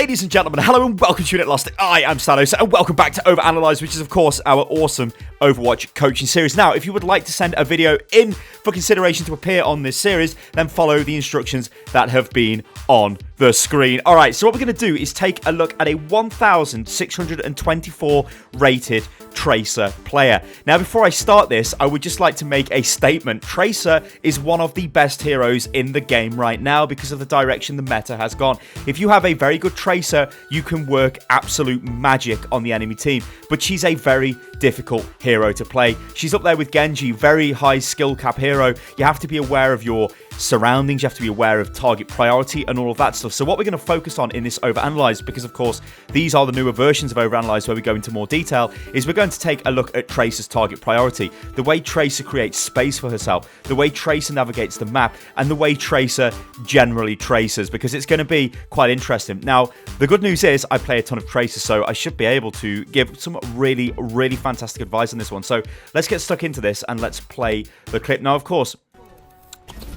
Ladies and gentlemen, hello and welcome to Unit Lost. I am Stylosa and welcome back to OverAnalyzed, which is of course our awesome Overwatch coaching series. Now, if you would like to send a video in for consideration to appear on this series, then follow the instructions that have been on the screen. Alright, so what we're going to do is take a look at a 1624 rated Tracer player. Now, before I start this, I would just like to make a statement. Tracer is one of the best heroes in the game right now because of the direction the meta has gone. If you have a very good Tracer, you can work absolute magic on the enemy team, but she's a very difficult hero to play. She's up there with Genji, very high skill cap hero. You have to be aware of your surroundings, you have to be aware of target priority and all of that stuff. So what we're going to focus on in this OverAnalyzed, because of course these are the newer versions of OverAnalyzed where we go into more detail, is we're going to take a look at Tracer's target priority, the way Tracer creates space for herself, the way Tracer navigates the map, and the way Tracer generally traces, because it's going to be quite interesting. Now, the good news is I play a ton of Tracer, so I should be able to give some really fantastic advice on this one. So let's get stuck into this and let's play the clip. Now, of course,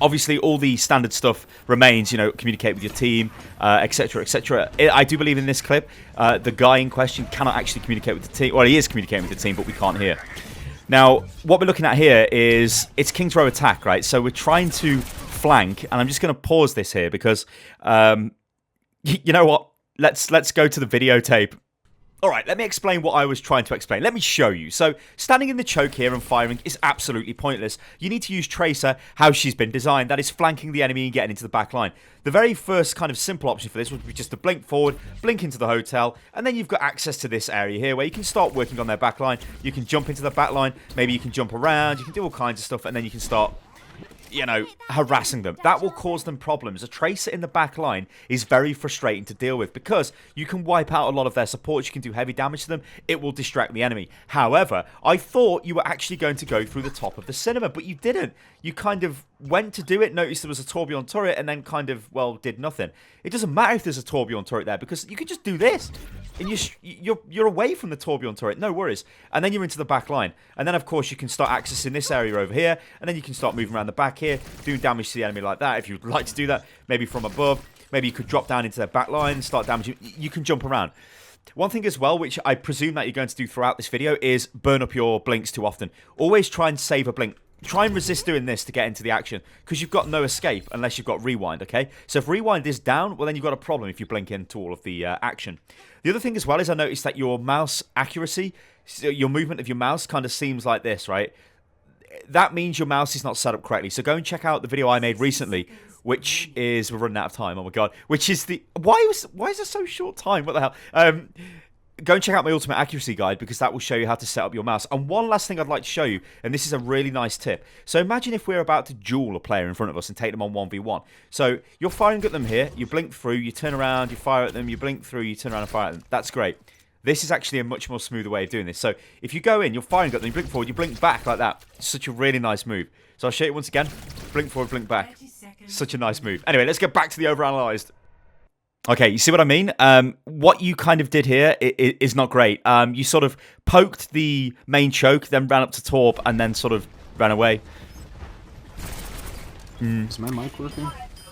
obviously all the standard stuff remains, you know, communicate with your team, etc, etc. I do believe in this clip the guy in question cannot actually communicate with the team. Well, he is communicating with the team, but we can't hear. Now, what we're looking at here is it's King's Row attack, right? So we're trying to flank, and I'm just going to pause this here because you know what, let's go to the videotape. Alright, let me explain what I was trying to explain. Let me show you. So, standing in the choke here and firing is absolutely pointless. You need to use Tracer how she's been designed. That is flanking the enemy and getting into the back line. The very first kind of simple option for this would be just to blink forward, blink into the hotel, and then you've got access to this area here where you can start working on their back line. You can jump into the back line, maybe you can jump around, you can do all kinds of stuff, and then you can start, you know, harassing them. That will cause them problems. A Tracer in the back line is very frustrating to deal with because you can wipe out a lot of their supports, you can do heavy damage to them, it will distract the enemy. However, I thought you were actually going to go through the top of the cinema, but you didn't. You kind of went to do it, noticed there was a tourbillon turret, and then kind of, well, did nothing. It doesn't matter if there's a tourbillon turret there because you can just do this. And you're away from the tourbillon turret, no worries. And then you're into the back line. And then, of course, you can start accessing this area over here. And then you can start moving around the back here, doing damage to the enemy like that. If you'd like to do that, maybe from above. Maybe you could drop down into their back line, start damaging. You can jump around. One thing as well, which I presume that you're going to do throughout this video, is burn up your blinks too often. Always try and save a blink. Try and resist doing this to get into the action, because you've got no escape unless you've got rewind, okay? So if rewind is down, well then you've got a problem if you blink into all of the action. The other thing as well is I noticed that your mouse accuracy, your movement of your mouse kind of seems like this, right? That means your mouse is not set up correctly. So go and check out the video I made recently, which is, we're running out of time, oh my god, which is the, why is there so short time, what the hell? Go and check out my ultimate accuracy guide because that will show you how to set up your mouse. And one last thing I'd like to show you, and this is a really nice tip. So imagine if we're about to duel a player in front of us and take them on 1v1. So you're firing at them here, you blink through, you turn around, you fire at them, you blink through, you turn around and fire at them. That's great. This is actually a much more smoother way of doing this. So if you go in, you're firing at them, you blink forward, you blink back like that. It's such a really nice move. So I'll show you once again. Blink forward, blink back. Such a nice move. Anyway, let's get back to the OverAnalyzed. Okay, you see what I mean? What you kind of did here is not great. You sort of poked the main choke, then ran up to Torp, and then sort of ran away. Is my mic working?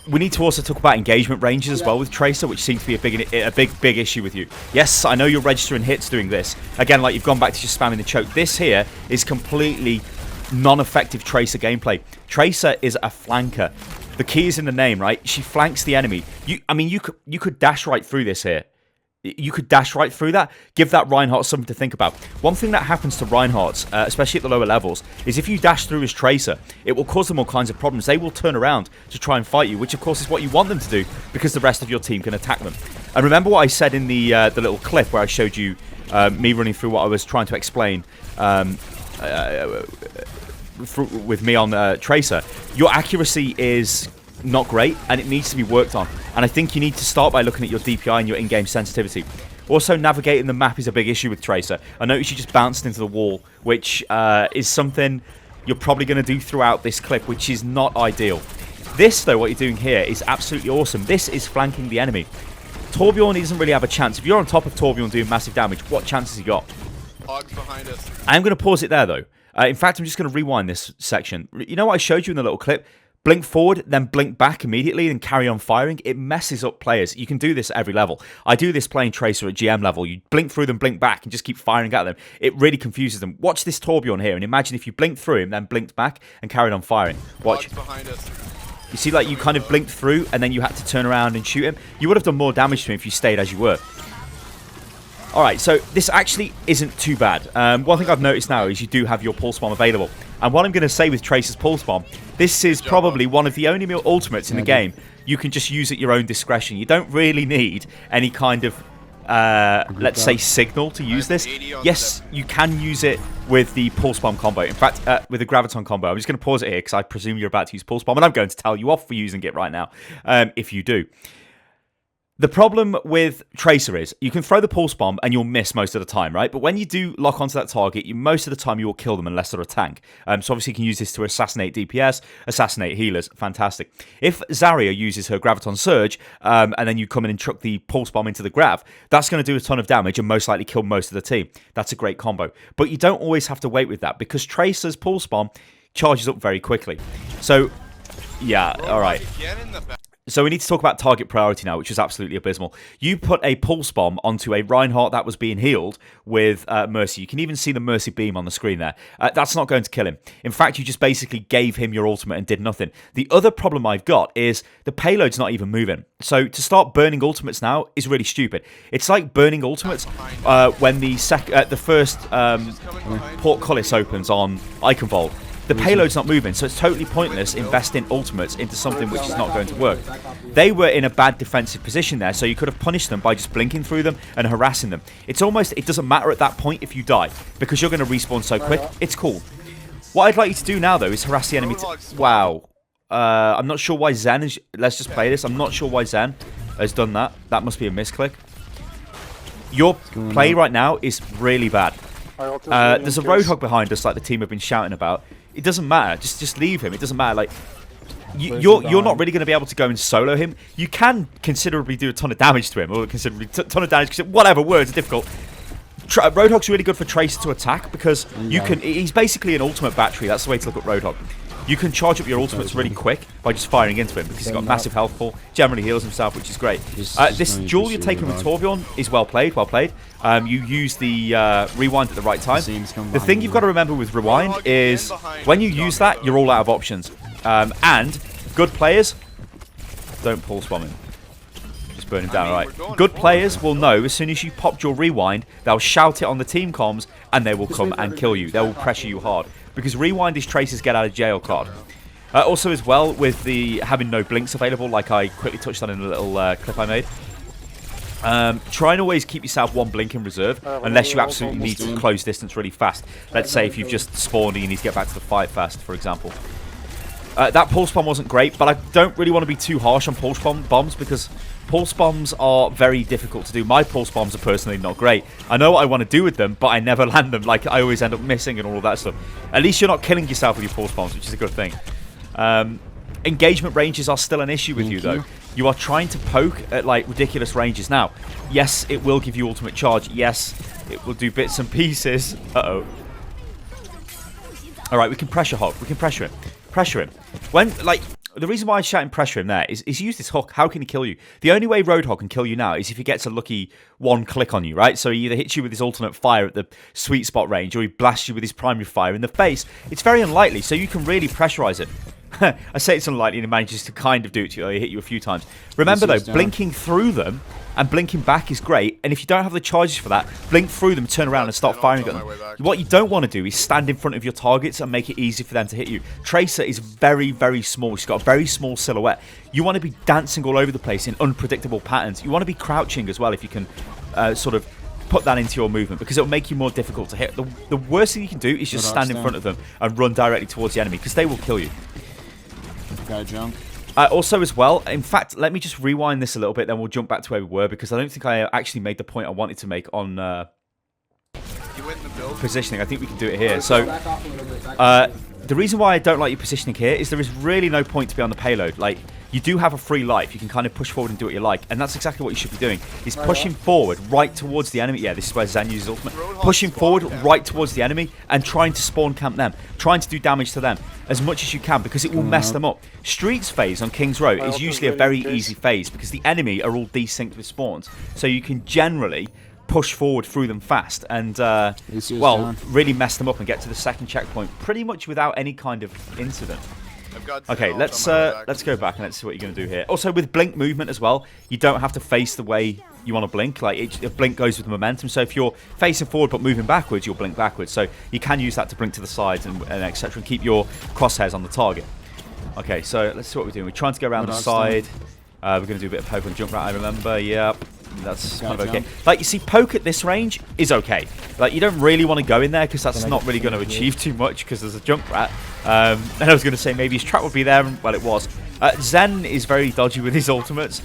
We need to also talk about engagement ranges as well with Tracer, which seems to be a big issue with you. Yes, I know you're registering hits doing this. Again, like you've gone back to just spamming the choke. This here is completely non-effective Tracer gameplay. Tracer is a flanker. The key is in the name, right? She flanks the enemy. I mean, you could dash right through this here. You could dash right through that. Give that Reinhardt something to think about. One thing that happens to Reinhardts, especially at the lower levels, is if you dash through as Tracer, it will cause them all kinds of problems. They will turn around to try and fight you, which of course is what you want them to do because the rest of your team can attack them. And remember what I said in the little clip where I showed you me running through what I was trying to explain with me on Tracer. Your accuracy is not great and it needs to be worked on, and I think you need to start by looking at your DPI and your in-game sensitivity. Also, navigating the map is a big issue with Tracer. I noticed you just bounced into the wall, which is something you're probably going to do throughout this clip, which is not ideal. This though, what you're doing here is absolutely awesome. This is flanking the enemy. Tourbillon doesn't really have a chance. If you're on top of Tourbillon doing massive damage, what chance has he got? Hogs behind us. I'm going to pause it there though. In fact, I'm just going to rewind this section. You know what I showed you in the little clip? blink forward, then blink back immediately and carry on firing, it messes up players. You can do this at every level. I do this playing Tracer at GM level. You blink through them, blink back, and just keep firing at them. It really confuses them. Watch this Torbjorn here, and imagine if you blinked through him, then blinked back, and carried on firing. Watch. Behind us. You see, like, you kind of blinked through, and then you had to turn around and shoot him. You would have done more damage to him if you stayed as you were. Alright, so this actually isn't too bad. One thing I've noticed now is you do have your Pulse Bomb available. And what I'm going to say with Tracer's Pulse Bomb, this is probably one of the only ultimates in the game you can just use at your own discretion. You don't really need any kind of, let's say, signal to use this. Yes, you can use it with the Pulse Bomb combo. In fact, with the Graviton combo. I'm just going to pause it here because I presume you're about to use Pulse Bomb, and I'm going to tell you off for using it right now, if you do. The problem with Tracer is you can throw the Pulse Bomb and you'll miss most of the time, right? But when you do lock onto that target, most of the time you will kill them unless they're a tank. So obviously you can use this to assassinate DPS, assassinate healers. Fantastic. If Zarya uses her Graviton Surge and then you come in and chuck the Pulse Bomb into the Grav, that's going to do a ton of damage and most likely kill most of the team. That's a great combo. But you don't always have to wait with that because Tracer's Pulse Bomb charges up very quickly. So, yeah, all right. So we need to talk about target priority now, which is absolutely abysmal. You put a Pulse Bomb onto a Reinhardt that was being healed with Mercy. You can even see the Mercy beam on the screen there. That's not going to kill him. In fact, you just basically gave him your ultimate and did nothing. The other problem I've got is the payload's not even moving. So to start burning ultimates now is really stupid. It's like burning ultimates when the first portcullis opens on Iconvolt. The payload's not moving, so it's totally pointless investing ultimates into something which is not going to work. They were in a bad defensive position there, so you could have punished them by just blinking through them and harassing them. It doesn't matter at that point if you die, because you're going to respawn so quick. It's cool. What I'd like you to do now, though, is harass the enemy. Wow. I'm not sure why Zen is... Let's just play this. I'm not sure why Zen has done that. That must be a misclick. Your play right now is really bad. There's a Roadhog behind us, like the team have been shouting about. It doesn't matter. Just leave him. It doesn't matter. Like you're not really going to be able to go and solo him. You can considerably do a ton of damage to him, or considerably ton of damage. Whatever, words are difficult. Roadhog's really good for Tracer to attack because you can. He's basically an ultimate battery. That's the way to look at Roadhog. You can charge up your ultimates really quick by just firing into him because he's got massive health pool. Generally heals himself, which is great. This duel you're taking with Torbjorn is well played. Well played. You use the rewind at the right time. The thing you've got to remember with rewind is when you use that, you're all out of options. And good players don't Pulse Bomb him. Just burn him down. All right. Good players will know as soon as you popped your rewind, they'll shout it on the team comms and they will come and kill you. They will pressure you hard. Because rewind is Tracer's get out of jail card. Also as well, with the having no blinks available, like I quickly touched on in a little clip I made. Try and always keep yourself one blink in reserve, unless you absolutely need to close distance really fast. Let's say if you've just spawned and you need to get back to the fight fast, for example. That Pulse Bomb wasn't great, but I don't really want to be too harsh on Pulse Bombs because Pulse Bombs are very difficult to do. My Pulse Bombs are personally not great. I know what I want to do with them, but I never land them. Like, I always end up missing and all of that stuff. At least you're not killing yourself with your Pulse Bombs, which is a good thing. Engagement ranges are still an issue with you, though. You are trying to poke at, like, ridiculous ranges. Now, yes, it will give you ultimate charge. Yes, it will do bits and pieces. Uh-oh. All right, we can pressure Hog. We can pressure him. Pressure him. When, like... The reason why I shout and pressure him there is use this hook. How can he kill you? The only way Roadhog can kill you now is if he gets a lucky one click on you, right? So he either hits you with his ultimate fire at the sweet spot range or he blasts you with his primary fire in the face. It's very unlikely, so you can really pressurize him. I say it's unlikely and he manages to kind of do it to you. He hit you a few times. Remember though, blinking through them and blinking back is great. And if you don't have the charges for that, blink through them, turn around and start firing at them. What you don't want to do is stand in front of your targets and make it easy for them to hit you. Tracer is very, very small. She's got a very small silhouette. You want to be dancing all over the place in unpredictable patterns. You want to be crouching as well if you can sort of put that into your movement because it'll make you more difficult to hit. The worst thing you can do is just stand in front of them and run directly towards the enemy because they will kill you. Guy jump. Also as well, in fact, let me just rewind this a little bit, then we'll jump back to where we were because I don't think I actually made the point I wanted to make on positioning. I think we can do it here. So, the reason why I don't like your positioning here is there is really no point to be on the payload. Like, you do have a free life. You can kind of push forward and do what you like. And that's exactly what you should be doing, is pushing forward right towards the enemy. Yeah, this is where Zen uses ultimate. Pushing forward right towards the enemy and trying to spawn camp them. Trying to do damage to them as much as you can, because it will mess them up. Street's phase on King's Row is usually a very easy phase because the enemy are all desynced with spawns. So you can generally push forward through them fast and, well, really mess them up and get to the second checkpoint pretty much without any kind of incident. Okay, let's go back and let's see what you're going to do here. Also, with blink movement as well, you don't have to face the way you want to blink. Like, a blink goes with momentum. So if you're facing forward but moving backwards, you'll blink backwards. So you can use that to blink to the sides and etc. and keep your crosshairs on the target. Okay, so let's see what we're doing. We're trying to go around the side. We're going to do a bit of poke on jump rat, I remember. Yep. That's kind of okay. Like, you see, poke at this range is okay. Like, you don't really want to go in there because that's not really going to achieve too much because there's a jump rat. And I was going to say maybe his trap would be there, and, well, it was. Zen is very dodgy with his ultimates.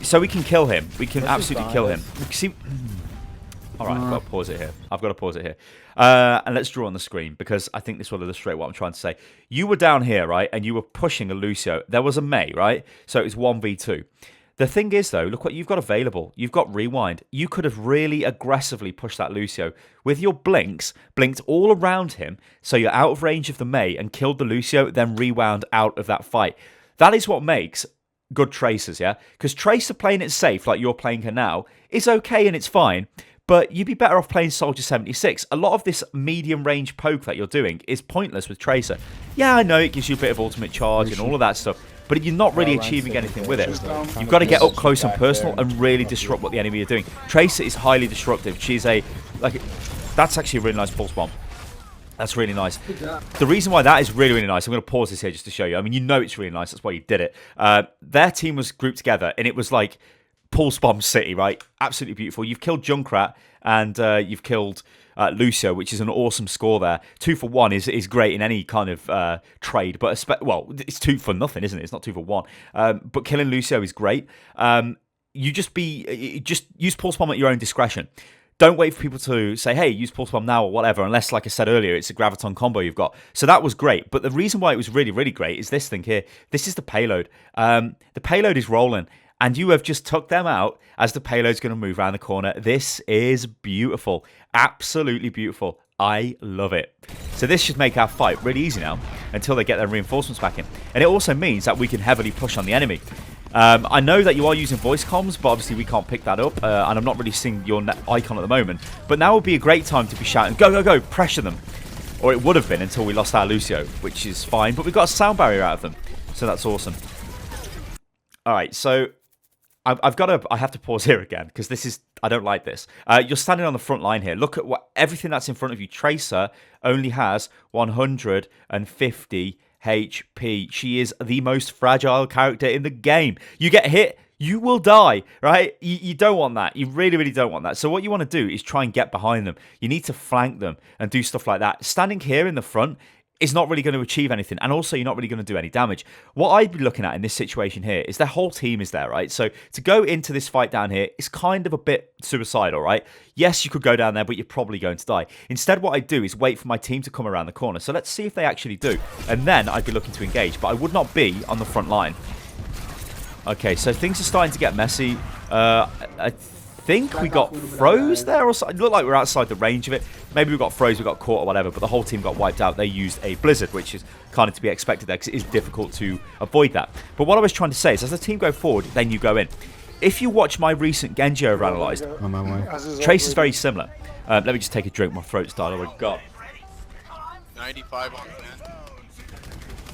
So we can kill him. We can absolutely kill him. See, alright, I've got to pause it here. I've got to pause it here. And let's draw on the screen, because I think this will illustrate what I'm trying to say. You were down here, right, and you were pushing a Lucio. There was a May, right? So it was 1v2. The thing is, though, look what you've got available. You've got Rewind. You could have really aggressively pushed that Lucio. With your blinks, blinked all around him, so you're out of range of the May, and killed the Lucio, then rewound out of that fight. That is what makes good Tracers, yeah? Because Tracer playing it safe, like you're playing her now, is okay and it's fine, but you'd be better off playing Soldier 76. A lot of this medium-range poke that you're doing is pointless with Tracer. Yeah, I know it gives you a bit of ultimate charge and all of that stuff, but you're not really achieving anything with it. You've got to get up close and personal and really disrupt what the enemy are doing. Tracer is highly disruptive. She's that's actually a really nice pulse bomb. That's really nice. The reason why that is really, really nice, I'm going to pause this here just to show you. I mean, you know it's really nice. That's why you did it. Their team was grouped together, and it was like Pulse Bomb City, right? Absolutely beautiful. You've killed Junkrat, and you've killed Lucio, which is an awesome score there. 2 for 1 is great in any kind of trade, but well, it's 2 for nothing, isn't it? It's not 2 for 1. But killing Lucio is great. You just use Pulse Bomb at your own discretion. Don't wait for people to say, hey, use Pulse Bomb now or whatever, unless, like I said earlier, it's a Graviton combo you've got. So that was great. But the reason why it was really, really great is this thing here. This is the payload. The payload is rolling, and you have just took them out as the payload's going to move around the corner. This is beautiful. Absolutely beautiful. I love it. So this should make our fight really easy now until they get their reinforcements back in. And it also means that we can heavily push on the enemy. I know that you are using voice comms, but obviously we can't pick that up, and I'm not really seeing your icon at the moment. But now would be a great time to be shouting, go, go, go, pressure them. Or it would have been until we lost our Lucio, which is fine, but we've got a sound barrier out of them, so that's awesome. Alright, so I have to pause here again, because I don't like this. You're standing on the front line here. Look at everything that's in front of you. Tracer only has 150 HP. She is the most fragile character in the game. You get hit, you will die, right? You don't want that. You really, really don't want that. So what you want to do is try and get behind them. You need to flank them and do stuff like that. Standing here in the front is not really going to achieve anything, and also you're not really going to do any damage. What I'd be looking at in this situation here is their whole team is there, right? So to go into this fight down here is kind of a bit suicidal, right? Yes, you could go down there, but you're probably going to die. Instead, what I'd do is wait for my team to come around the corner. So let's see if they actually do, and then I'd be looking to engage, but I would not be on the front line. Okay, so things are starting to get messy. I think we got froze there, or something. It looked like we were outside the range of it. Maybe we got froze, we got caught or whatever, but the whole team got wiped out. They used a blizzard, which is kind of to be expected there, because it is difficult to avoid that. But what I was trying to say is, as the team go forward, then you go in. If you watch my recent Genji OverAnalyzed, Trace is very similar. Let me just take a drink, my throat's died. Oh my god. 95 on 10.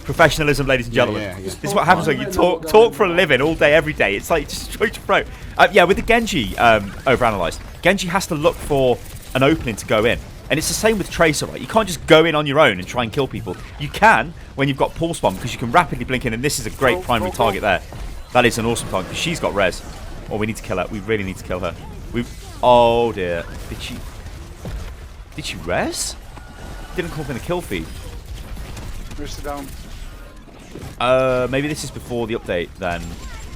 Professionalism, ladies and gentlemen. This is what happens when you talk for a living all day, every day. It's like just destroy your throat. Yeah, with the Genji OverAnalyzed, Genji has to look for an opening to go in. And it's the same with Tracer, right? You can't just go in on your own and try and kill people. You can when you've got Pulse Bomb, because you can rapidly blink in, and this is a great primary target there. That is an awesome target, because she's got res. Oh, we need to kill her. We really need to kill her. Oh dear. Did she res? Didn't come up in the kill feed. Push it down. Maybe this is before the update then.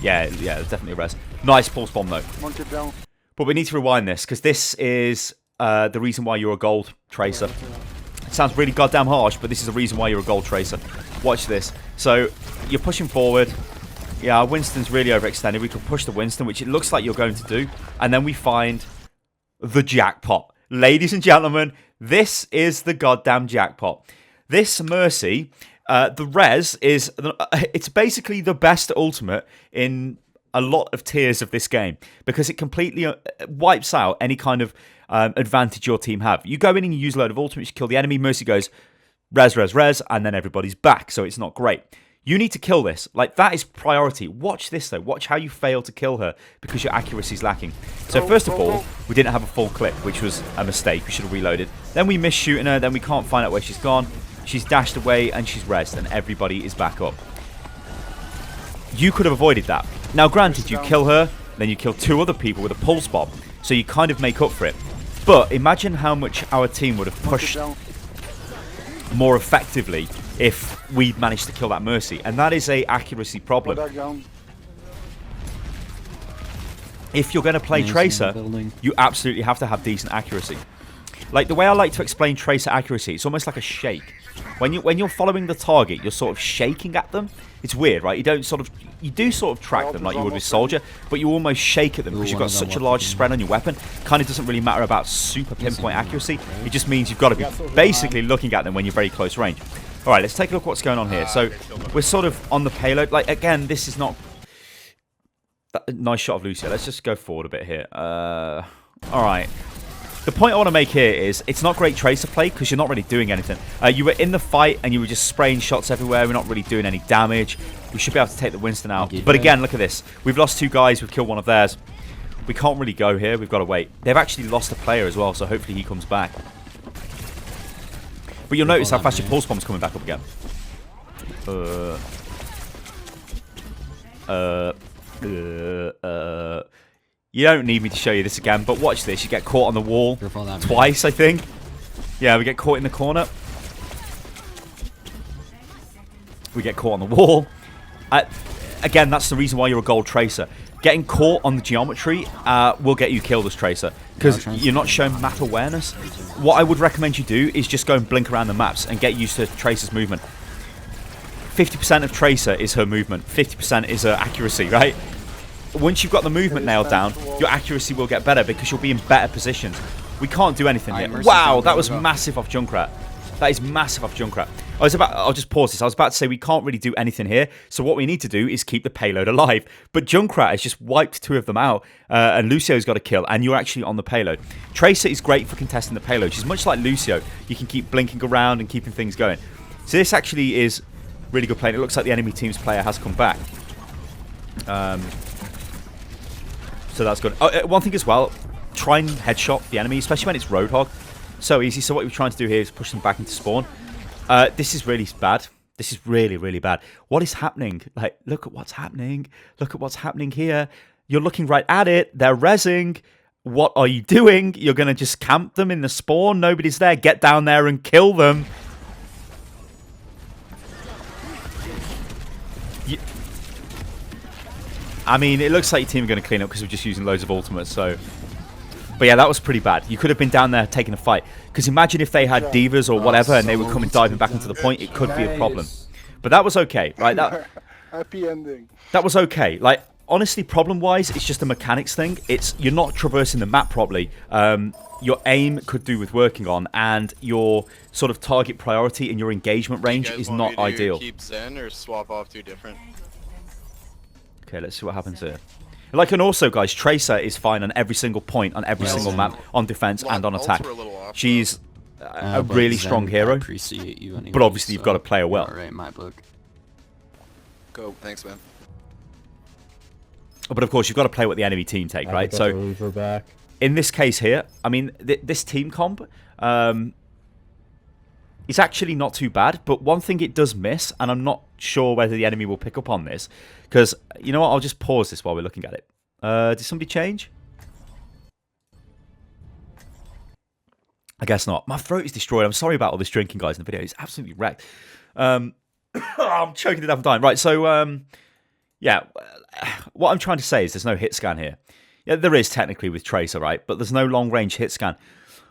Yeah, definitely a res. Nice Pulse Bomb though. Monk it down. But we need to rewind this, because this is the reason why you're a gold Tracer. It sounds really goddamn harsh, but this is the reason why you're a gold Tracer. Watch this. So you're pushing forward, Yeah, our Winston's really overextended. We could push the Winston, which it looks like you're going to do. And then we find the jackpot. Ladies and gentlemen, this is the goddamn jackpot. This Mercy, the res is... It's basically the best ultimate in a lot of tiers of this game. Because it completely wipes out any kind of advantage your team have. You go in and you use a load of ultimates, you kill the enemy. Mercy goes res, res, res, and then everybody's back. So it's not great. You need to kill this. Like, that is priority. Watch this, though. Watch how you fail to kill her because your accuracy is lacking. So, first of all, we didn't have a full clip, which was a mistake. We should have reloaded. Then we missed shooting her. Then we can't find out where she's gone. She's dashed away, and she's rezzed, and everybody is back up. You could have avoided that. Now, granted, you kill her, then you kill 2 other people with a pulse bomb. So you kind of make up for it. But imagine how much our team would have pushed more effectively if we managed to kill that Mercy, and that is a accuracy problem. If you're going to play Tracer, you absolutely have to have decent accuracy. Like, the way I like to explain Tracer accuracy, it's almost like a shake. When you're following the target, you're sort of shaking at them. It's weird, right? You do sort of track them like you would with Soldier, but you almost shake at them because you've got such a large spread on your weapon. Kind of doesn't really matter about super pinpoint accuracy. It just means you've got to be basically looking at them when you're very close range. All right, let's take a look at what's going on here. So we're sort of on the payload. Like, again, this is not... Nice shot of Lucio. Let's just go forward a bit here. All right. The point I want to make here is it's not great Tracer play because you're not really doing anything. You were in the fight and you were just spraying shots everywhere. We're not really doing any damage. We should be able to take the Winston out. But again, look at this. We've lost 2 guys. We've killed one of theirs. We can't really go here. We've got to wait. They've actually lost a player as well, so hopefully he comes back. But you'll notice how fast your pulse bomb's coming back up again. You don't need me to show you this again, but watch this. You get caught on the wall twice, I think. Yeah, we get caught in the corner. We get caught on the wall. Again, that's the reason why you're a gold Tracer. Getting caught on the geometry will get you killed as Tracer because you're not showing map awareness. What I would recommend you do is just go and blink around the maps and get used to Tracer's movement. 50% of Tracer is her movement. 50% is her accuracy, right? Once you've got the movement nailed down, your accuracy will get better because you'll be in better positions. We can't do anything here. Wow, that was massive off Junkrat. That is massive off Junkrat. I'll just pause this. I was about to say we can't really do anything here. So what we need to do is keep the payload alive. But Junkrat has just wiped 2 of them out. And Lucio's got a kill. And you're actually on the payload. Tracer is great for contesting the payload. She's much like Lucio. You can keep blinking around and keeping things going. So this actually is really good play. It looks like the enemy team's player has come back. So that's good. Oh, one thing as well. Try and headshot the enemy, especially when it's Roadhog. So easy. So what we're trying to do here is push them back into spawn. This is really bad. This is really, really bad. What is happening? Like, look at what's happening. Look at what's happening here. You're looking right at it. They're rezzing. What are you doing? You're going to just camp them in the spawn. Nobody's there. Get down there and kill them. I mean, it looks like your team are going to clean up because we're just using loads of ultimates, so... But yeah, that was pretty bad. You could have been down there taking a fight. Because imagine if they had divas or whatever and they were coming diving back into the point, it could be a problem. But that was okay, right? Happy ending. That was okay. Like, honestly, problem-wise, it's just a mechanics thing. You're not traversing the map properly. Your aim could do with working on, and your sort of target priority in your engagement range is not ideal. Keep Zen or swap off 2 different? Okay, let's see what happens here. Like, and also, guys, Tracer is fine on every single point, on every single map, on defense and on attack. She's a really strong hero, but obviously you've got to play her well. Right, my book. Go, thanks, man. But of course, you've got to play what the enemy team take, right? So, in this case here, I mean, this team comp is actually not too bad, but one thing it does miss, and I'm not sure whether the enemy will pick up on this, because, you know what, I'll just pause this while we're looking at it. Did somebody change? I guess not. My throat is destroyed. I'm sorry about all this drinking, guys, in the video. It's absolutely wrecked. I'm choking to death. I'm dying. Right, so, yeah, what I'm trying to say is there's no hit scan here. Yeah, there is technically with Tracer, right? But there's no long-range hit scan.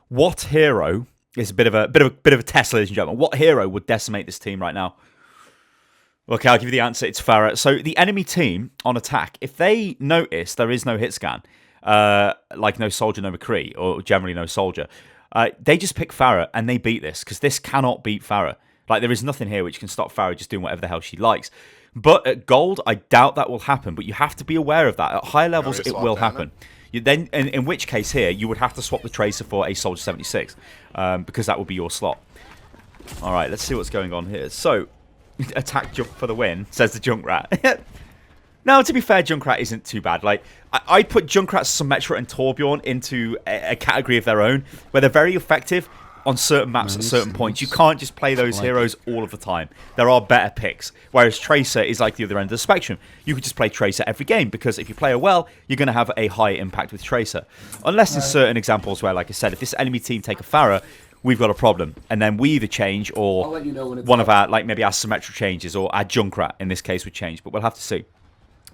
What hero... It's a bit of a test, ladies and gentlemen. What hero would decimate this team right now? Okay, I'll give you the answer. It's Farah. So the enemy team on attack, if they notice there is no hit scan, like no soldier, no McCree, or generally no soldier, they just pick Farah and they beat this, because this cannot beat Farah. Like, there is nothing here which can stop Farah just doing whatever the hell she likes. But at gold, I doubt that will happen. But you have to be aware of that. At higher levels, it will happen. You then, in which case here, you would have to swap the Tracer for a Soldier 76, because that would be your slot. All right, let's see what's going on here. So, attack jump for the win, says the Junkrat. Now, to be fair, Junkrat isn't too bad. Like, I put Junkrat, Symmetra, and Torbjorn into a category of their own, where they're very effective on certain maps at certain points. You can't just play those heroes all of the time. There are better picks. Whereas Tracer is like the other end of the spectrum. You could just play Tracer every game, because if you play her well, you're going to have a high impact with Tracer. Unless in certain examples where, like I said, if this enemy team take a Farah, we've got a problem. And then we either change, or one of our, like maybe our Symmetra changes, or our Junkrat in this case would change. But we'll have to see.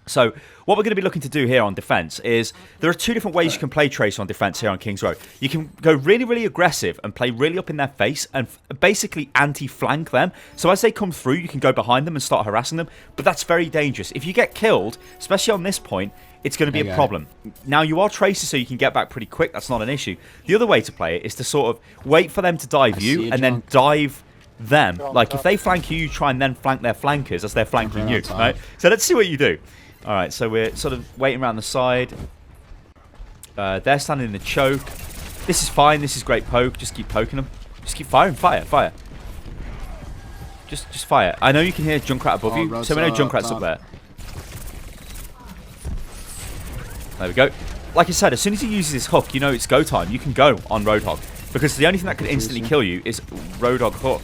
So, what we're going to be looking to do here on defense is, there are two different ways you can play Tracer on defense here on King's Row. You can go really, really aggressive and play really up in their face and basically anti-flank them. So as they come through, you can go behind them and start harassing them. But that's very dangerous. If you get killed, especially on this point, it's going to be a problem. Now, you are Tracer, so you can get back pretty quick. That's not an issue. The other way to play it is to sort of wait for them to dive you and then dive them. Like, if they flank you, you try and then flank their flankers as they're flanking you. Right? So let's see what you do. Alright, so we're sort of waiting around the side. They're standing in the choke. This is fine. This is great poke. Just keep poking them. Just keep firing. Fire. Just fire. I know you can hear Junkrat above you, so we know Junkrat's up there. There we go. Like I said, as soon as he uses his hook, you know it's go time. You can go on Roadhog, because the only thing that can instantly kill you is Roadhog hook,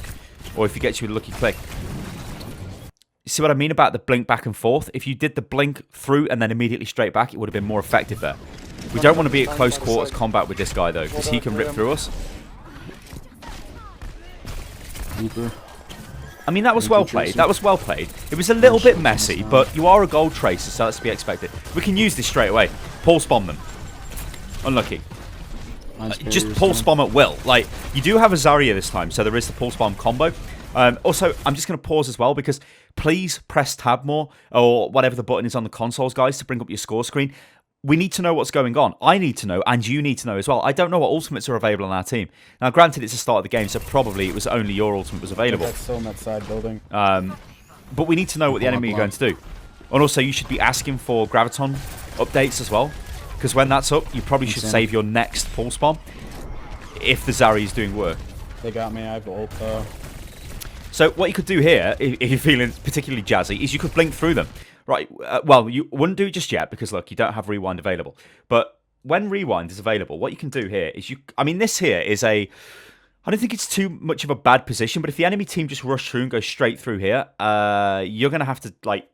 or if he gets you a lucky click. See what I mean about the blink back and forth? If you did the blink through and then immediately straight back, it would have been more effective there. We don't want to be at close quarters combat with this guy, though, because he can rip through us. I mean, that was well played. That was well played. It was a little bit messy, but you are a gold Tracer, so that's to be expected. We can use this straight away. Pulse bomb them. Unlucky. Just pulse bomb at will. Like, you do have a Zarya this time, so there is the pulse bomb combo. Also, I'm just going to pause as well, because please press tab more, or whatever the button is on the consoles, guys, to bring up your score screen. We need to know what's going on. I need to know, and you need to know as well. I don't know what ultimates are available on our team. Now, granted, it's the start of the game, so probably it was only your ultimate was available. That's still in that side building. But we need to know what the enemy are going to do. And also, you should be asking for Graviton updates as well, because when that's up, you probably should save your next pulse bomb if the Zarya is doing work. They got me. I have ult. So what you could do here, if you're feeling particularly jazzy, is you could blink through them. Right, well, you wouldn't do it just yet, because, look, you don't have Rewind available. But when Rewind is available, what you can do here is I mean, this here is I don't think it's too much of a bad position, but if the enemy team just rush through and go straight through here, you're going to have to, like,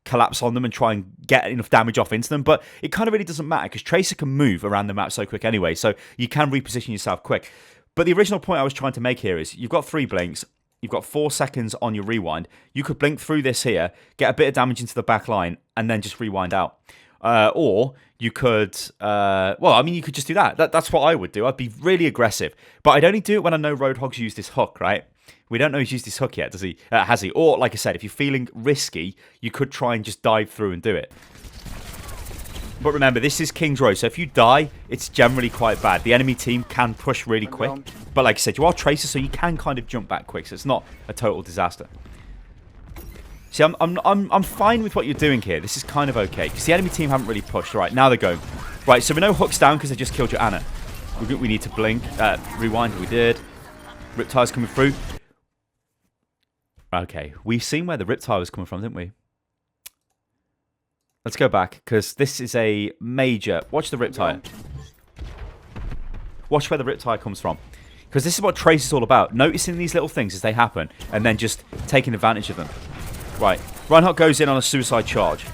collapse on them and try and get enough damage off into them. But it kind of really doesn't matter, because Tracer can move around the map so quick anyway, so you can reposition yourself quick. But the original point I was trying to make here is, you've got 3 blinks. You've got 4 seconds on your rewind. You could blink through this here, get a bit of damage into the back line, and then just rewind out. Or you could, well, I mean, you could just do that. That's what I would do. I'd be really aggressive. But I'd only do it when I know Roadhog's used this hook, right? We don't know he's used this hook yet, does he? Has he? Or, like I said, if you're feeling risky, you could try and just dive through and do it. But remember, this is King's Row, so if you die, it's generally quite bad. The enemy team can push really quick. But like I said, you are Tracer, so you can kind of jump back quick, so it's not a total disaster. See, I'm fine with what you're doing here. This is kind of okay, because the enemy team haven't really pushed. Right, now they're going. Right, so we know Hook's down because they just killed your Ana. We need to blink. Rewind, we did. Riptide's coming through. Okay, we've seen where the Riptide was coming from, didn't we? Let's go back, because this is a major... Watch the Riptide. Watch where the Riptide comes from. Because this is what Trace is all about. Noticing these little things as they happen, and then just taking advantage of them. Right. Reinhardt goes in on a suicide charge.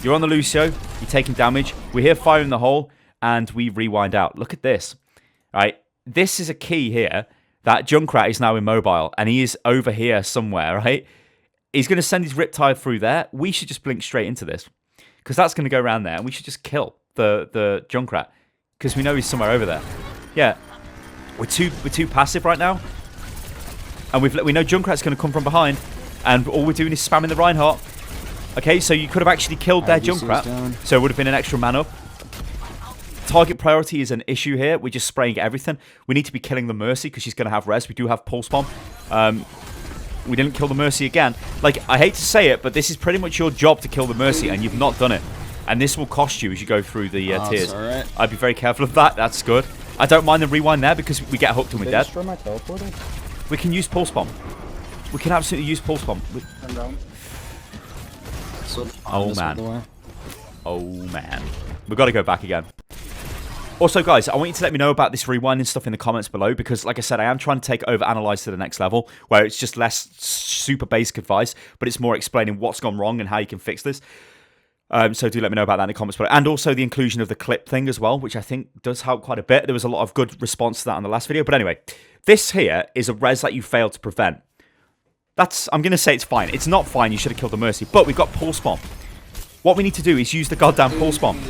You're on the Lucio. You're taking damage. We're here firing the hole, and we rewind out. Look at this. Right. This is a key here. That Junkrat is now immobile, and he is over here somewhere, right? He's going to send his Riptide through there. We should just blink straight into this, because that's going to go around there, and we should just kill the Junkrat, because we know he's somewhere over there. Yeah, we're too passive right now, and we know Junkrat's going to come from behind. And all we're doing is spamming the Reinhardt. Okay, so you could have actually killed their Junkrat. So it would have been an extra man up. Target priority is an issue here. We're just spraying everything. We need to be killing the Mercy because she's going to have res. We do have Pulse Bomb. We didn't kill the Mercy again. Like, I hate to say it, but this is pretty much your job to kill the Mercy, and you've not done it. And this will cost you as you go through the tiers. Right. I'd be very careful of that. That's good. I don't mind the rewind there because we get hooked and we're dead. Destroy my teleporter? We can use Pulse Bomb. We can absolutely use Pulse Bomb. I'm down. Oh, man. Oh, man. We've got to go back again. Also, guys, I want you to let me know about this rewinding stuff in the comments below because, like I said, I am trying to take OverAnalyzed to the next level where it's just less super basic advice, but it's more explaining what's gone wrong and how you can fix this. So do let me know about that in the comments below. And also the inclusion of the clip thing as well, which I think does help quite a bit. There was a lot of good response to that in the last video. But anyway, this here is a res that you failed to prevent. I'm going to say it's fine. It's not fine. You should have killed the Mercy. But we've got Pulse Bomb. What we need to do is use the goddamn Pulse Bomb.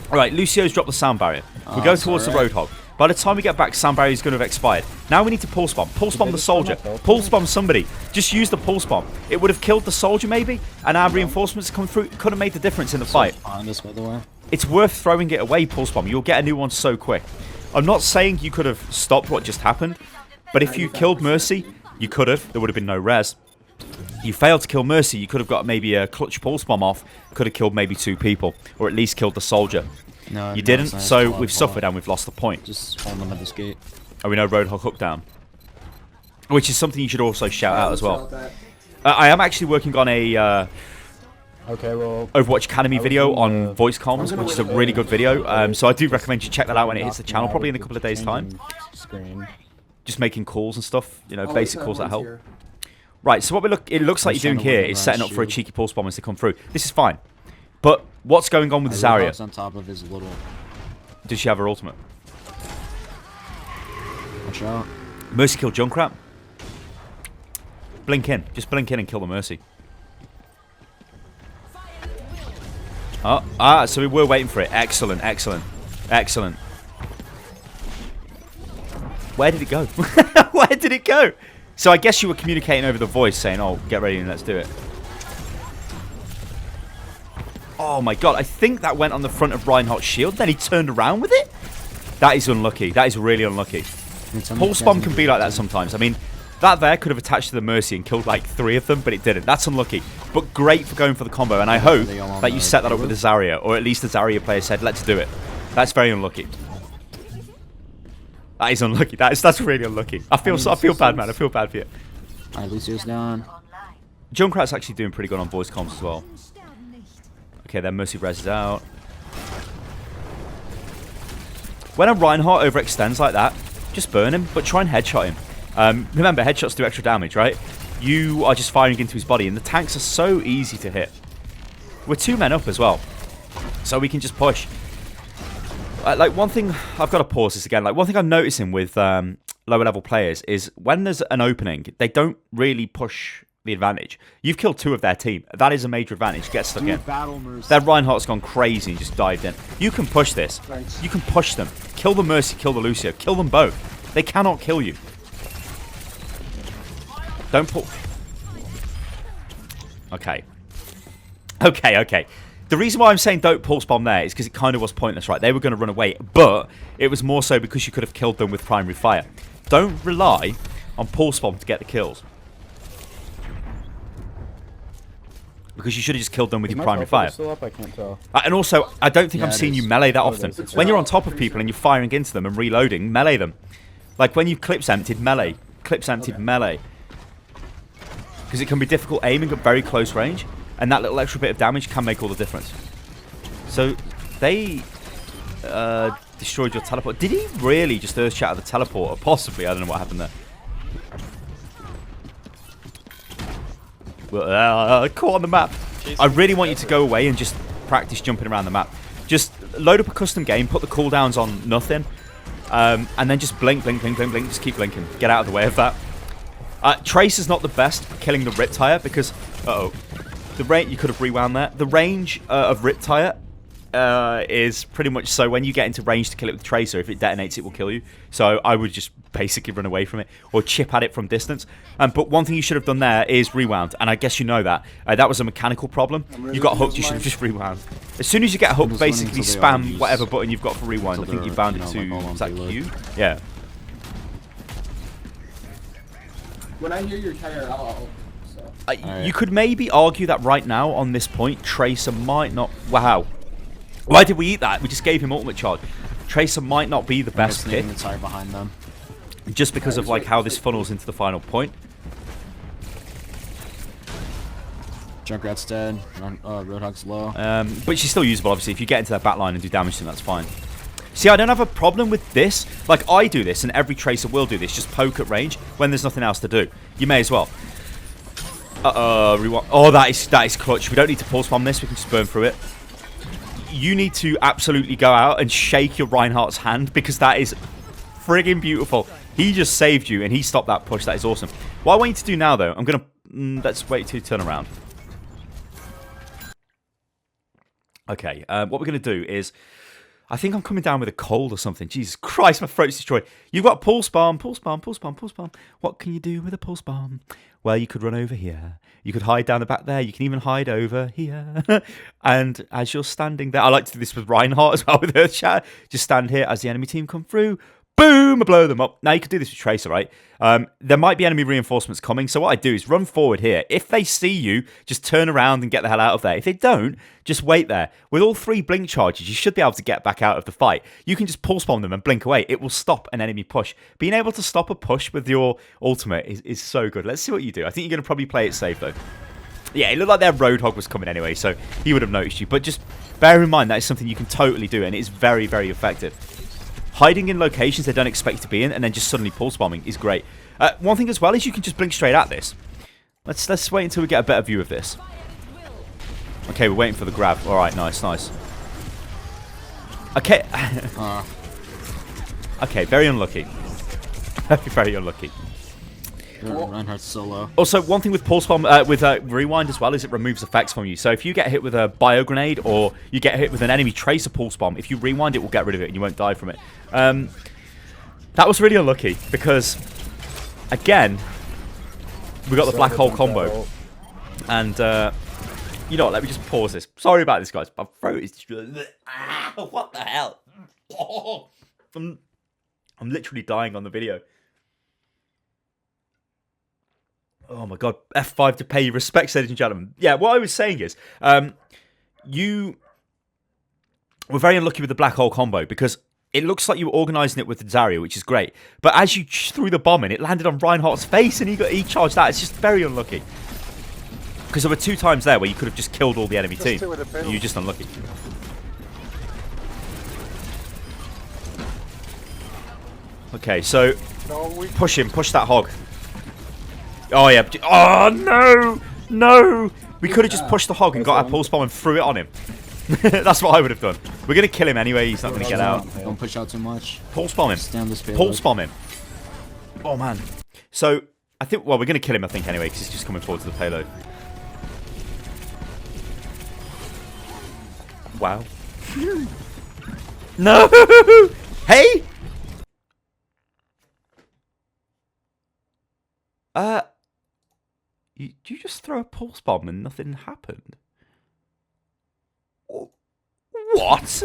Alright, Lucio's dropped the sound barrier. We go towards the Roadhog. By the time we get back, sound barrier is going to have expired. Now we need to Pulse Bomb. Pulse Bomb the soldier. Pulse Bomb somebody. Just use the Pulse Bomb. It would have killed the soldier maybe, and our reinforcements come through. It could have made the difference in the fight. It's worth throwing it away, Pulse Bomb. You'll get a new one so quick. I'm not saying you could have stopped what just happened, but if you killed Mercy, you could have. There would have been no res. You failed to kill Mercy, you could have got maybe a clutch Pulse Bomb off, could have killed maybe 2 people, or at least killed the soldier. No, you didn't, so we've suffered and we've lost the point. Just hold them at this gate. Oh, we know Roadhog hook down. Which is something you should also shout out as well. I am actually working on a Overwatch Academy video on voice comms, which is a really good video. So I do recommend you check that out when it hits the channel, probably in a couple of days' time. Just making calls and stuff, you know, basic calls that help. Right, so what it looks like you're doing here is setting up for a cheeky Pulse Bomb as they come through. This is fine. But what's going on with Zarya? On top of his little... Does she have her ultimate? Watch out. Mercy killed Junkrat. Blink in. Just blink in and kill the Mercy. Oh, so we were waiting for it. Excellent, excellent, excellent. Where did it go? Where did it go? So I guess you were communicating over the voice saying, oh, get ready and let's do it. Oh my god, I think that went on the front of Reinhardt's shield, then he turned around with it? That is unlucky. That is really unlucky. Pulse Bomb can be like that sometimes. I mean, that there could have attached to the Mercy and killed like 3 of them, but it didn't. That's unlucky. But great for going for the combo, and I hope that you set that up with the Zarya, or at least the Zarya player said, let's do it. That's very unlucky. That is unlucky. That's really unlucky. I feel bad, man. I feel bad for you. Alright, Lucio's down. Junkrat's actually doing pretty good on voice comms as well. Okay, then Mercy res is out. When a Reinhardt overextends like that, just burn him, but try and headshot him. Remember, headshots do extra damage, right? You are just firing into his body, and the tanks are so easy to hit. We're 2 men up as well, so we can just push. Like, one thing, I've got to pause this again. Like, one thing I'm noticing with lower level players is when there's an opening, they don't really push the advantage. You've killed 2 of their team. That is a major advantage. Get stuck in. Their Reinhardt's gone crazy and just dived in. You can push this. Thanks. You can push them. Kill the Mercy, kill the Lucio. Kill them both. They cannot kill you. Don't pull. Okay. Okay. The reason why I'm saying don't Pulse Bomb there is because it kind of was pointless, right? They were going to run away, but it was more so because you could have killed them with primary fire. Don't rely on Pulse Bomb to get the kills. Because you should have just killed them with your primary fire. Still up? I can't tell. And also, I don't think I'm seeing you melee that often. When you're on top of people and you're firing into them and reloading, melee them. Like when you've clips emptied, melee. Clips emptied, melee. Because it can be difficult aiming at very close range. And that little extra bit of damage can make all the difference. So, they destroyed your teleport. Did he really just earth shatter the teleporter? Possibly. I don't know what happened there. Caught on the map. I really want you to go away and just practice jumping around the map. Just load up a custom game, put the cooldowns on nothing, and then just blink. Just keep blinking. Get out of the way of that. Tracer's not the best for killing the Riptire because... the range, you could have rewound there. The range of Riptire is pretty much so when you get into range to kill it with Tracer, if it detonates, it will kill you. So I would just basically run away from it or chip at it from distance. But one thing you should have done there is rewound, and I guess you know that. That was a mechanical problem. You got hooked, you should have just rewound. As soon as you get hooked, basically spam whatever button you've got for rewind. I think you bound it to, is that Q? Yeah. When I hear your tire, I'll You could maybe argue that right now, on this point, Tracer might not... Wow. Why did we eat that? We just gave him ultimate charge. Tracer might not be the best pick. The tire behind them. Just because of like how this funnels into the final point. Junkrat's dead. Roadhog's low. But she's still usable, obviously. If you get into that back line and do damage to them, that's fine. See, I don't have a problem with this. Like, I do this, and every Tracer will do this. Just poke at range when there's nothing else to do. You may as well. Rewind. Oh, that is clutch. We don't need to pulse bomb this. We can just burn through it. You need to absolutely go out and shake your Reinhardt's hand, because that is friggin' beautiful. He just saved you, and he stopped that push. That is awesome. What I want you to do now, though, I'm going to... let's wait to turn around. Okay, what we're going to do is... I think I'm coming down with a cold or something. Jesus Christ, my throat's destroyed. You've got pulse bomb, pulse bomb, pulse bomb, pulse bomb. What can you do with a pulse bomb? Well, you could run over here. You could hide down the back there. You can even hide over here. And as you're standing there, I like to do this with Reinhardt as well with her chat. Just stand here as the enemy team come through. Boom! I blow them up. Now you could do this with Tracer, right? There might be enemy reinforcements coming, so what I do is run forward here. If they see you, just turn around and get the hell out of there. If they don't, just wait there. With all 3 blink charges, you should be able to get back out of the fight. You can just pulse bomb them and blink away. It will stop an enemy push. Being able to stop a push with your ultimate is so good. Let's see what you do. I think you're going to probably play it safe, though. Yeah, it looked like their Roadhog was coming anyway, so he would have noticed you. But just bear in mind that is something you can totally do, and it is very, very effective. Hiding in locations they don't expect you to be in and then just suddenly pulse bombing is great. One thing as well is you can just blink straight at this. Let's wait until we get a better view of this. Okay, we're waiting for the grab. Alright, nice, nice. Okay. Okay, very unlucky. Very, very unlucky. Reinhardt's so low. Also, one thing with pulse bomb, with rewind as well, is it removes effects from you. So if you get hit with a bio grenade or you get hit with an enemy Tracer pulse bomb, if you rewind, it will get rid of it and you won't die from it. That was really unlucky because, again, we got the black hole combo, and you know what? Let me just pause this. Sorry about this, guys. My throat is just... what the hell? I'm literally dying on the video. Oh my god, F5 to pay your respects, ladies and gentlemen. Yeah, what I was saying is, you were very unlucky with the black hole combo because it looks like you were organising it with the Zarya, which is great. But as you threw the bomb in, it landed on Reinhardt's face and he charged that. It's just very unlucky. Because there were 2 times there where you could have just killed all the enemy team. You were just unlucky. Okay, so push him, push that hog. Oh, yeah. Oh, no! No! We could have just pushed the hog and got our pulse bomb and threw it on him. That's what I would have done. We're going to kill him anyway. He's not going to get out. Don't push out too much. Pulse bomb him. Stand this payload. Pulse bomb him. Oh, man. So, I think... Well, we're going to kill him, I think, anyway, because he's just coming forward to the payload. Wow. No! Hey! Did you just throw a pulse bomb and nothing happened? What?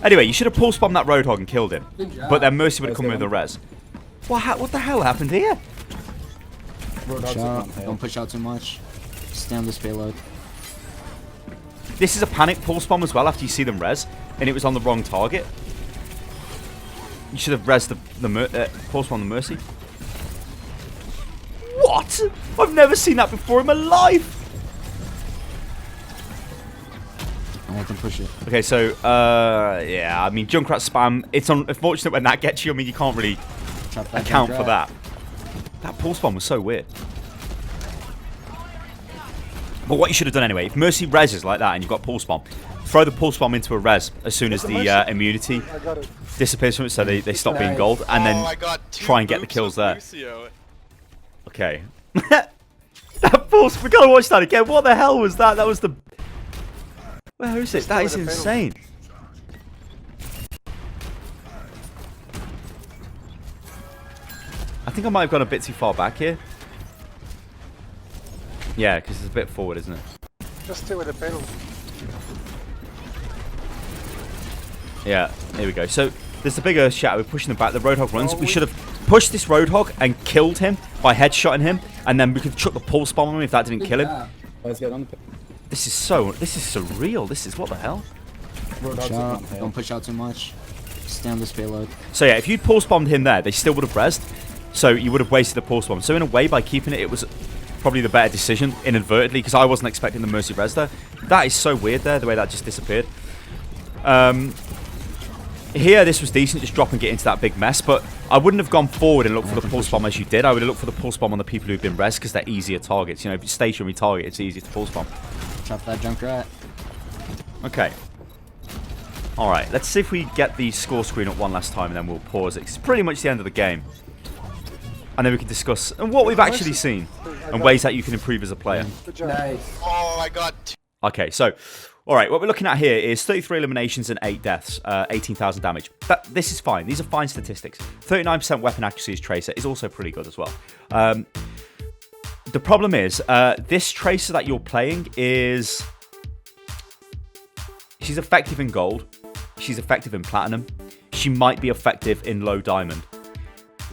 Anyway, you should have pulse bombed that Roadhog and killed him. But then Mercy would have come with the res. What the hell happened here? Don't push out too much. Stand this payload. This is a panic pulse bomb as well after you see them res, and it was on the wrong target. You should have res the pulse bomb the Mercy. What? I've never seen that before in my life. I want them to push it. Okay, so, yeah, I mean, Junkrat spam, it's unfortunate when that gets you. I mean, you can't really account for that. That pulse bomb was so weird. But what you should have done anyway, if Mercy reses like that and you've got pulse bomb, throw the pulse bomb into a res as soon as the immunity disappears from it, so they stop being gold, and then try and get the kills there. Okay. That pulse, we gotta watch that again. What the hell was that? That was the... Where is it? That is insane. I think I might have gone a bit too far back here. Yeah, because it's a bit forward, isn't it? Just stay with the pedal. Yeah, here we go. So there's the bigger shadow. We're pushing them back. The Roadhog runs. We should have pushed this Roadhog and killed him by headshotting him, and then we could chuck the pulse bomb on him if that didn't kill him. Let's get on the This is surreal. This is what the hell. Push out. Don't push out too much. Stay on this payload. So yeah, if you'd pulse bombed him there, they still would have rezzed. So you would have wasted the pulse bomb. So in a way, by keeping it, it was probably the better decision, inadvertently, because I wasn't expecting the Mercy res there. That is so weird there, the way that just disappeared. Here, this was decent, just dropping it into that big mess, but I wouldn't have gone forward and looked for the pulse bomb as you did. I would have looked for the pulse bomb on the people who've been res, because they're easier targets. You know, if it's stationary target, it's easier to pulse bomb. Trap that Junkrat. Okay. Alright, let's see if we get the score screen up one last time, and then we'll pause it. It's pretty much the end of the game. And then we can discuss what we've actually seen, and ways that you can improve as a player. Good job. Nice. Oh, I got. Okay, so, alright, what we're looking at here is 33 eliminations and 8 deaths, 18,000 damage. This is fine. These are fine statistics. 39% weapon accuracy as Tracer is also pretty good as well. The problem is, this Tracer that you're playing is... She's effective in gold. She's effective in platinum. She might be effective in low diamond.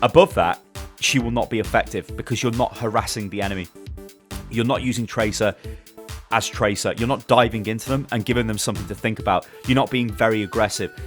Above that, she will not be effective because you're not harassing the enemy. You're not using Tracer as Tracer. You're not diving into them and giving them something to think about. You're not being very aggressive.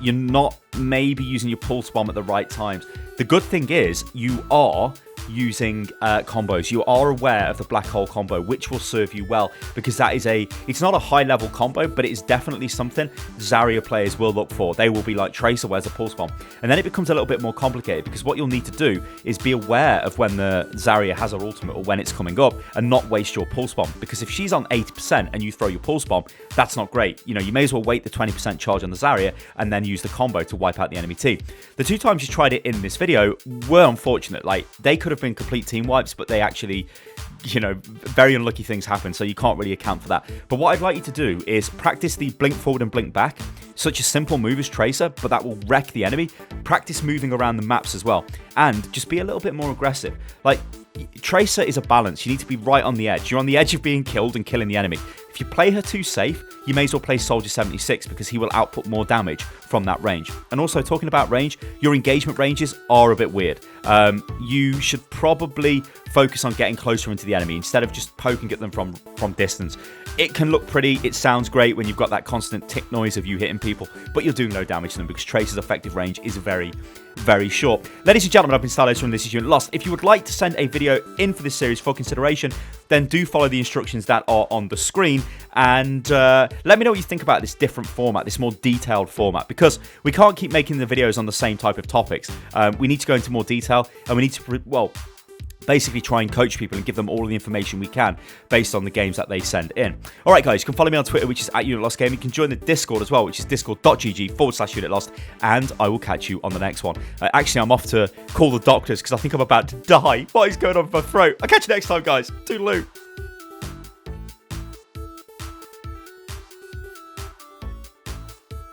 You're not maybe using your pulse bomb at the right times. The good thing is you are using combos. You are aware of the black hole combo, which will serve you well, because that is it's not a high level combo, but it is definitely something Zarya players will look for. They will be like, Tracer, where's a pulse bomb? And then it becomes a little bit more complicated, because what you'll need to do is be aware of when the Zarya has her ultimate or when it's coming up, and not waste your pulse bomb, because if she's on 80% and you throw your pulse bomb, that's not great. You know, you may as well wait the 20% charge on the Zarya and then use the combo to wipe out the enemy team. The 2 times you tried it in this video were unfortunate. Like, they could have been complete team wipes, but they actually, you know, very unlucky things happen, so you can't really account for that. But what I'd like you to do is practice the blink forward and blink back. Such a simple move as Tracer, but that will wreck the enemy. Practice moving around the maps as well, and just be a little bit more aggressive. Like, Tracer is a balance. You need to be right on the edge. You're on the edge of being killed and killing the enemy. If you play her too safe, you may as well play Soldier 76, because he will output more damage from that range. And also, talking about range, your engagement ranges are a bit weird. You should probably focus on getting closer into the enemy instead of just poking at them from distance. It can look pretty, it sounds great when you've got that constant tick noise of you hitting people, but you're doing no damage to them because Tracer's effective range is very, very short. Ladies and gentlemen, I've been Stylosa and this is Unit Lost. If you would like to send a video in for this series for consideration, then do follow the instructions that are on the screen, and let me know what you think about this different format, this more detailed format, because we can't keep making the videos on the same type of topics. We need to go into more detail, and we need to, well, basically try and coach people and give them all of the information we can based on the games that they send in. Alright guys, you can follow me on Twitter, which is @UnitLostGaming. You can join the Discord as well, which is discord.gg/UnitLost, and I will catch you on the next one. Actually, I'm off to call the doctors because I think I'm about to die. What is going on with my throat? I'll catch you next time, guys. Toodaloo.